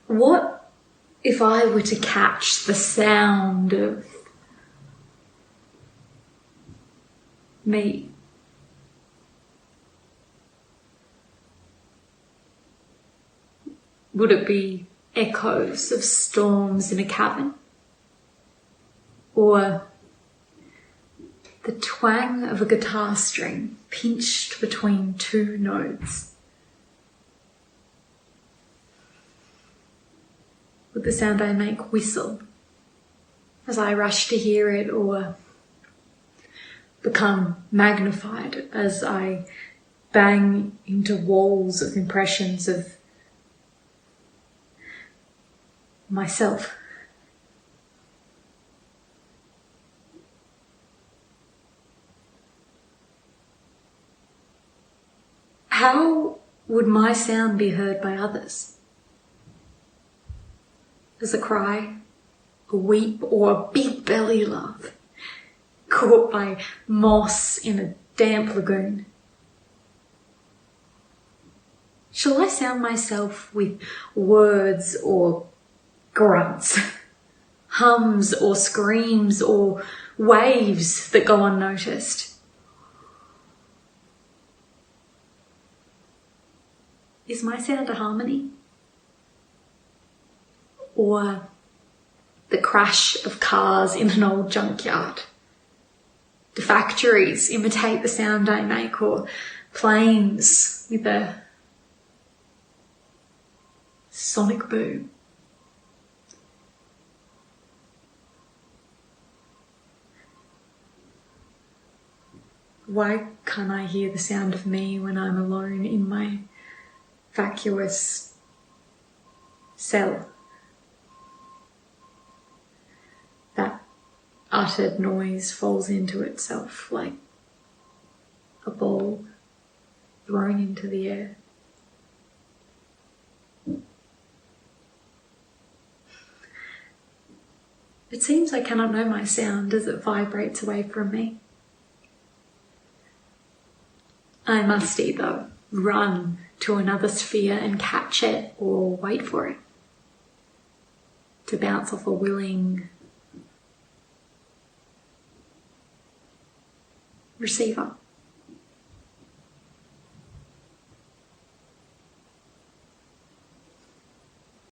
What if I were to catch the sound of me? Would it be echoes of storms in a cavern? Or the twang of a guitar string pinched between two notes? Would the sound I make whistle as I rush to hear it, or become magnified as I bang into walls of impressions of myself? How would my sound be heard by others? As a cry, a weep, or a big belly laugh, caught by moss in a damp lagoon? Shall I sound myself with words or grunts, hums or screams, or waves that go unnoticed? Is my sound a harmony? Or the crash of cars in an old junkyard? Do factories imitate the sound I make, or planes with a sonic boom? Why can't I hear the sound of me when I'm alone in my vacuous cell? That uttered noise falls into itself like a ball thrown into the air. It seems I cannot know my sound as it vibrates away from me. I must either run to another sphere and catch it, or wait for it to bounce off a willing receiver.